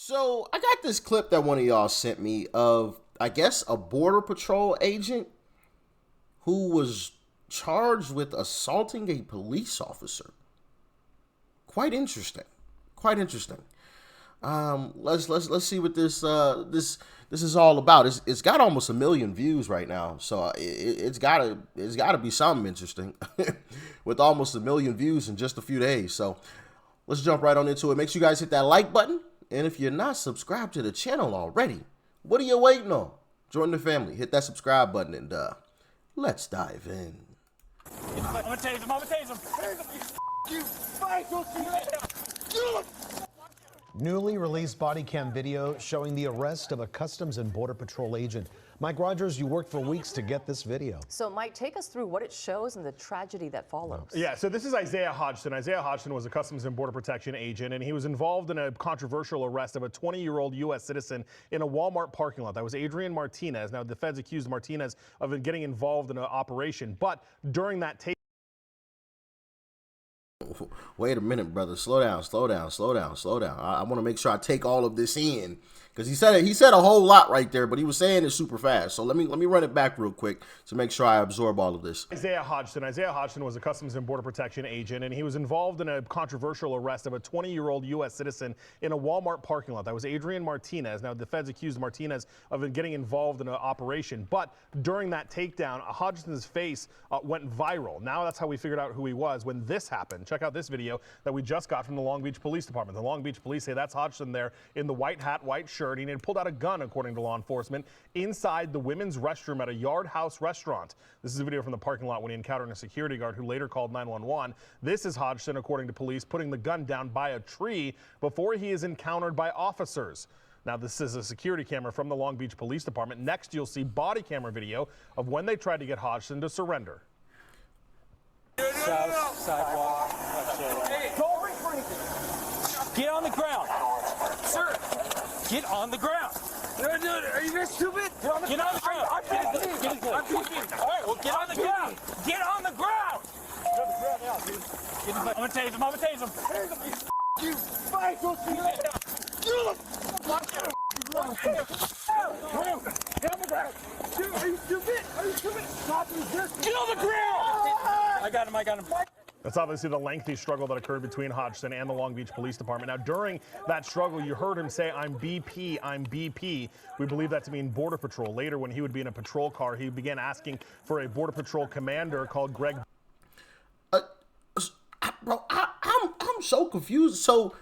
So I got this clip that one of y'all sent me of, I guess, a Border Patrol agent who was charged with assaulting a police officer. Quite interesting. Quite interesting. Let's see what this is all about. It's got almost 1 million views right now, so it's gotta be something interesting with almost 1 million views in just a few days. So let's jump right on into it. Make sure you guys hit that like button, and if you're not subscribed to the channel already, what are you waiting on? Join the family. Hit that subscribe button, and let's dive in. I'm gonna tase him. You fight. Newly released body cam video showing the arrest of a Customs and Border Patrol agent. Mike Rogers, you worked for weeks to get this video. So, Mike, take us through what it shows and the tragedy that follows. Yeah, so this is Isaiah Hodgson. Isaiah Hodgson was a Customs and Border Protection agent, and he was involved in a controversial arrest of a 20-year-old U.S. citizen in a Walmart parking lot. That was Adrian Martinez. Now, the feds accused Martinez of getting involved in an operation, but during that Wait a minute, brother. Slow down. I want to make sure I take all of this in, because he said a whole lot right there, but he was saying it super fast. So let me run it back real quick to make sure I absorb all of this. Isaiah Hodgson was a Customs and Border Protection agent, and he was involved in a controversial arrest of a 20-year-old U.S. citizen in a Walmart parking lot. That was Adrian Martinez. Now, the feds accused Martinez of getting involved in an operation, but during that takedown, Hodgson's face went viral. Now that's how we figured out who he was when this happened. Check out this video that we just got from the Long Beach Police Department. The Long Beach Police say that's Hodgson there in the white hat, white shirt. He had pulled out a gun, according to law enforcement, inside the women's restroom at a Yard House restaurant. This is a video from the parking lot when he encountered a security guard who later called 911. This is Hodgson, according to police, putting the gun down by a tree before he is encountered by officers. Now, this is a security camera from the Long Beach Police Department. Next, you'll see body camera video of when they tried to get Hodgson to surrender. Sidewalk. Hey, don't refrain it. Get on the ground. Sir. Get on the ground. No, dude, are you guys stupid? Get on the ground. I'm 15. I'm 15. All right, well, Get on the ground. Get on the ground. Get on the ground now, dude. I'm gonna tase him. You fight those people. Get on the ground. Dude, are you stupid? Stop resisting. Get on the ground. I got him. That's obviously the lengthy struggle that occurred between Hodgson and the Long Beach Police Department. Now, during that struggle, you heard him say, I'm BP. We believe that to mean Border Patrol. Later, when he would be in a patrol car, he began asking for a Border Patrol commander called Greg. Bro, I'm so confused. So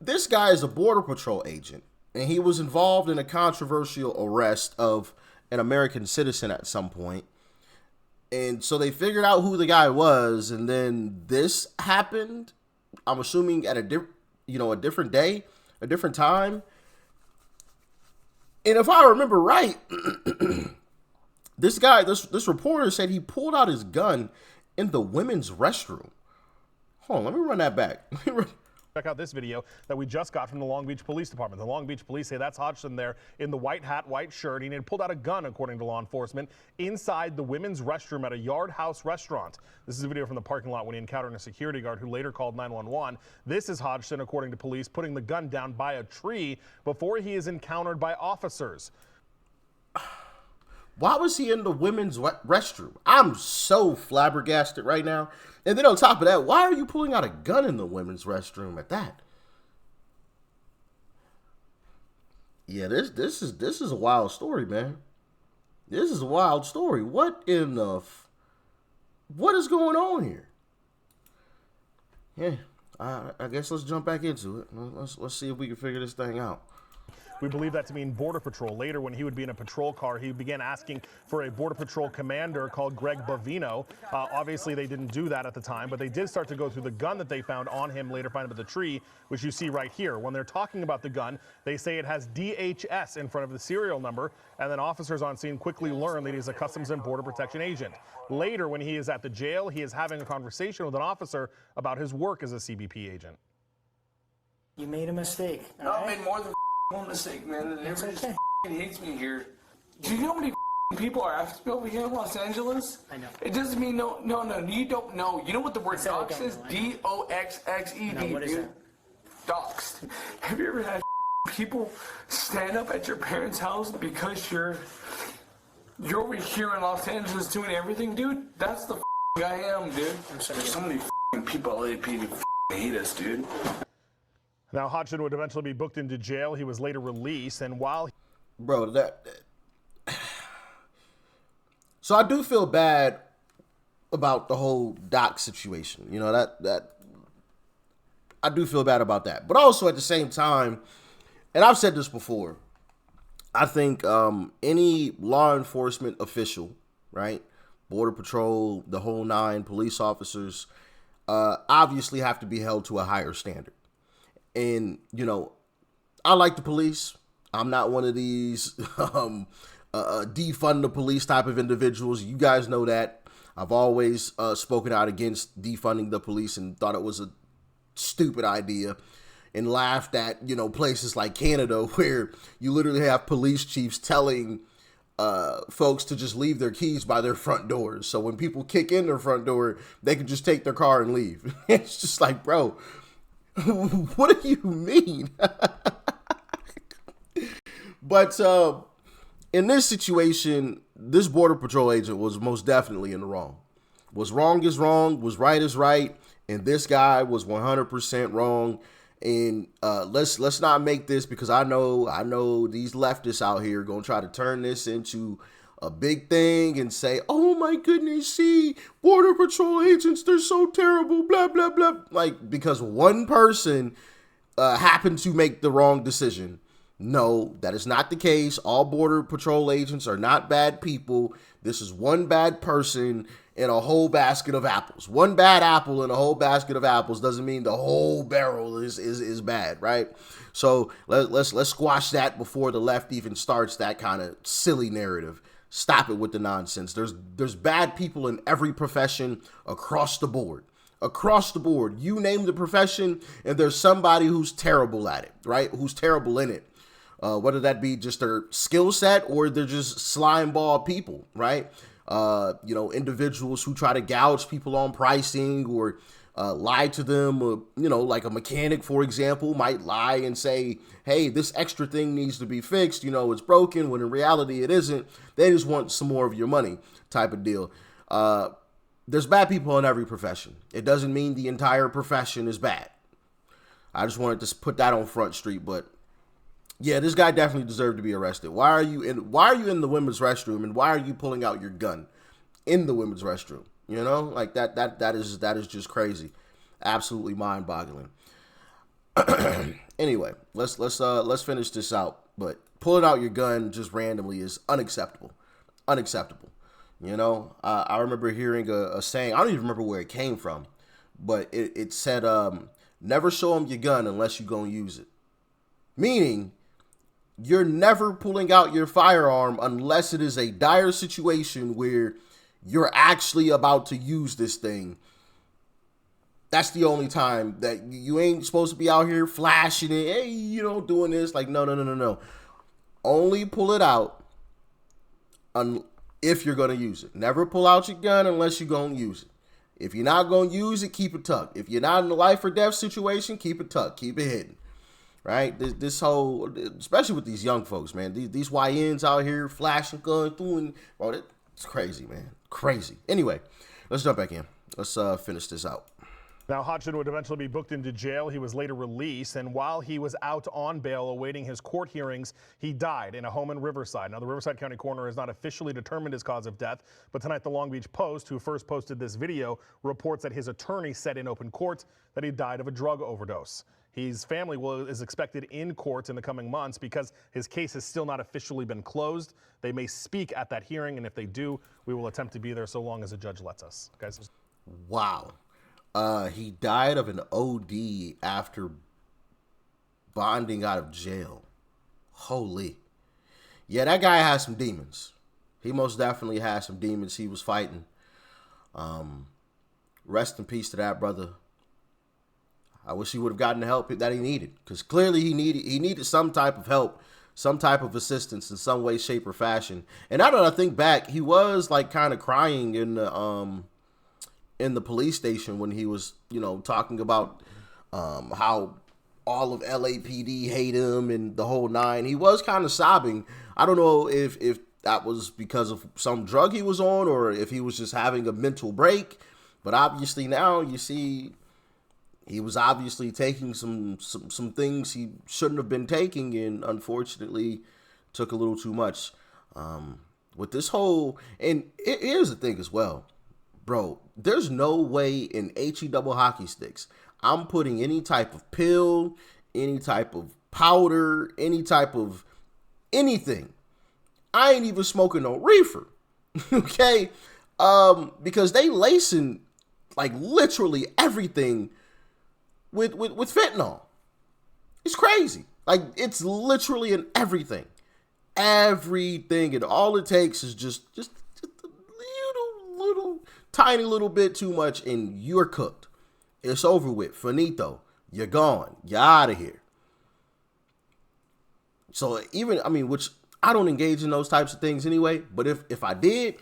this guy is a Border Patrol agent, and he was involved in a controversial arrest of an American citizen at some point. And so they figured out who the guy was, and then this happened. I'm assuming at a different day, a different time. And if I remember right, this reporter said he pulled out his gun in the women's restroom. Hold on, let me run that back. Check out this video that we just got from the Long Beach Police Department. The Long Beach Police say that's Hodgson there in the white hat, white shirt. He had pulled out a gun, according to law enforcement, inside the women's restroom at a Yard House restaurant. This is a video from the parking lot when he encountered a security guard who later called 911. This is Hodgson, according to police, putting the gun down by a tree before he is encountered by officers. Why was he in the women's restroom? I'm so flabbergasted right now. And then on top of that, why are you pulling out a gun in the women's restroom at that? Yeah, this is a wild story, man. This is a wild story. What is going on here? Yeah, I guess let's jump back into it. Let's see if we can figure this thing out. We believe that to mean Border Patrol. Later, when he would be in a patrol car, he began asking for a Border Patrol commander called Greg Bovino. Obviously, they didn't do that at the time, but they did start to go through the gun that they found on him, later found at the tree, which you see right here. When they're talking about the gun, they say it has DHS in front of the serial number, and then officers on scene quickly learn that he's a Customs and Border Protection agent. Later, when he is at the jail, he is having a conversation with an officer about his work as a CBP agent. You made a mistake. No, I made more than one mistake, man. And everybody just hates me here. Do you know how many people are after me over here in Los Angeles? I know. It doesn't mean no, you don't know. You know what the word dox is? DOXXED, No, what is dude. it? Doxed. Have you ever had people stand up at your parents' house because you're over here in Los Angeles doing everything, dude? That's the guy I am, dude. There's so many people at LAPD who hate us, dude. Now, Hodgson would eventually be booked into jail. He was later released, and while... Bro, so I do feel bad about the whole doc situation. You know, that I do feel bad about that. But also at the same time, and I've said this before, I think any law enforcement official, right, Border Patrol, the whole nine, police officers, obviously have to be held to a higher standard. And, you know, I like the police. I'm not one of these defund the police type of individuals. You guys know that. I've always spoken out against defunding the police and thought it was a stupid idea, and laughed at, you know, places like Canada where you literally have police chiefs telling folks to just leave their keys by their front doors. So when people kick in their front door, they can just take their car and leave. It's just like, bro, what do you mean? But in this situation, this Border Patrol agent was most definitely in the wrong. Was wrong is wrong, was right is right, and this guy was 100% wrong. And let's not make this, because I know these leftists out here are gonna try to turn this into a big thing and say, oh my goodness, see, Border Patrol agents, they're so terrible, blah blah blah. Like, because one person happened to make the wrong decision. No, that is not the case. All Border Patrol agents are not bad people. This is one bad person in a whole basket of apples. One bad apple in a whole basket of apples doesn't mean the whole barrel is bad, right? So let's squash that before the left even starts that kind of silly narrative. Stop it with the nonsense. There's bad people in every profession across the board. Across the board. You name the profession and there's somebody who's terrible at it, right? Who's terrible in it. Whether that be just their skill set or they're just slime ball people, right? You know, individuals who try to gouge people on pricing or lie to them, or, you know, like a mechanic, for example, might lie and say, hey, this extra thing needs to be fixed, you know, it's broken, when in reality it isn't. They just want some more of your money type of deal. There's bad people in every profession. It doesn't mean the entire profession is bad. I just wanted to put that on Front Street, but yeah, this guy definitely deserved to be arrested. Why are you in the women's restroom, and why are you pulling out your gun in the women's restroom? You know, like that is just crazy. Absolutely mind-boggling. Anyway, let's finish this out. But pulling out your gun just randomly is unacceptable. Unacceptable. You know, I remember hearing a saying, I don't even remember where it came from, but it said, never show them your gun unless you're going to use it. Meaning, you're never pulling out your firearm unless it is a dire situation where you're actually about to use this thing. That's the only time that you ain't supposed to be out here flashing it. Hey, you know, doing this. Like, no. Only pull it out if you're going to use it. Never pull out your gun unless you're going to use it. If you're not going to use it, keep it tucked. If you're not in a life or death situation, keep it tucked. Keep it hidden. Right? This whole, especially with these young folks, man. These YNs out here flashing guns, doing, bro, it's crazy, man. Crazy. Anyway, let's jump back in. Let's finish this out. Now, Hodgson would eventually be booked into jail. He was later released, and while he was out on bail awaiting his court hearings, he died in a home in Riverside. Now, the Riverside County coroner has not officially determined his cause of death, but tonight the Long Beach Post, who first posted this video, reports that his attorney said in open court that he died of a drug overdose. His family is expected in court in the coming months because his case has still not officially been closed. They may speak at that hearing, and if they do, we will attempt to be there so long as the judge lets us. Guys. Wow. He died of an OD after bonding out of jail. Holy. Yeah, that guy has some demons. He most definitely has some demons he was fighting. Rest in peace to that brother. I wish he would have gotten the help that he needed, because clearly he needed some type of help, some type of assistance in some way, shape, or fashion. And now that I think back, he was like kind of crying in the police station when he was, you know, talking about how all of LAPD hate him and the whole nine. He was kind of sobbing. I don't know if that was because of some drug he was on or if he was just having a mental break. But obviously now you see he was obviously taking some things he shouldn't have been taking, and unfortunately took a little too much. With this whole, and here's the thing as well, bro, there's no way in HE double hockey sticks I'm putting any type of pill, any type of powder, any type of anything. I ain't even smoking no reefer, okay? Because they lacing like literally everything with fentanyl. It's crazy. Like, it's literally in everything. Everything, and all it takes is just a little tiny little bit too much, and you're cooked. It's over with. Finito. You're gone. You're out of here. So even, I mean, which I don't engage in those types of things anyway, but if I did,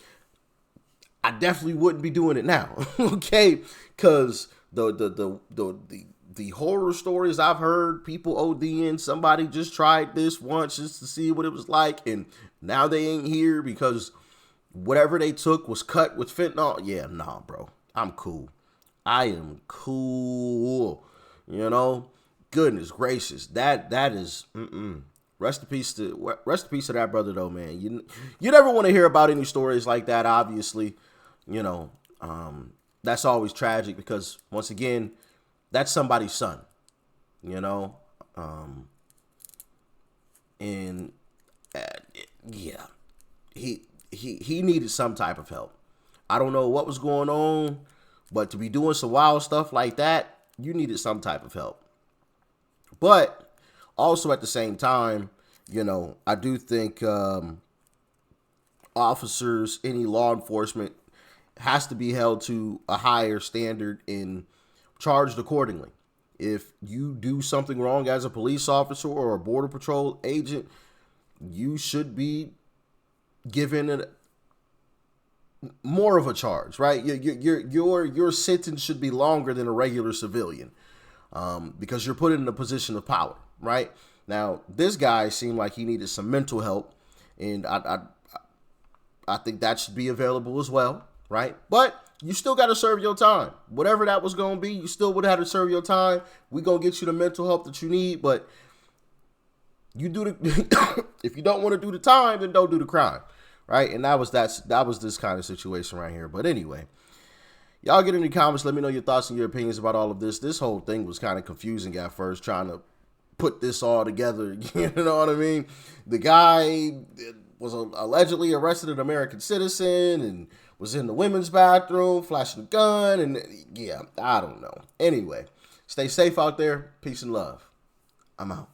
I definitely wouldn't be doing it now. Okay? Because the horror stories I've heard, people ODing, somebody just tried this once just to see what it was like, and now they ain't here because whatever they took was cut with fentanyl. Yeah, nah, bro. I'm cool. I am cool. You know? Goodness gracious. That is, Rest in peace to that brother, though, man. You never want to hear about any stories like that, obviously. You know, that's always tragic because, once again, that's somebody's son, you know? And yeah, he needed some type of help. I don't know what was going on, but to be doing some wild stuff like that, you needed some type of help. But also at the same time, you know, I do think officers, any law enforcement, has to be held to a higher standard and charged accordingly. If you do something wrong as a police officer or a border patrol agent, you should be given more of a charge, right? Your sentence should be longer than a regular civilian, because you're put in a position of power, right? Now, this guy seemed like he needed some mental help, and I think that should be available as well, right? But you still got to serve your time. Whatever that was going to be, you still would have to serve your time. We're going to get you the mental help that you need, but you do the if you don't want to do the time, then don't do the crime, right? And that was this kind of situation right here. But anyway, y'all get in the comments. Let me know your thoughts and your opinions about all of this. This whole thing was kind of confusing at first, trying to put this all together. You know what I mean? The guy was allegedly arrested, an American citizen, and was in the women's bathroom flashing a gun, and yeah, I don't know. Anyway, stay safe out there. Peace and love. I'm out.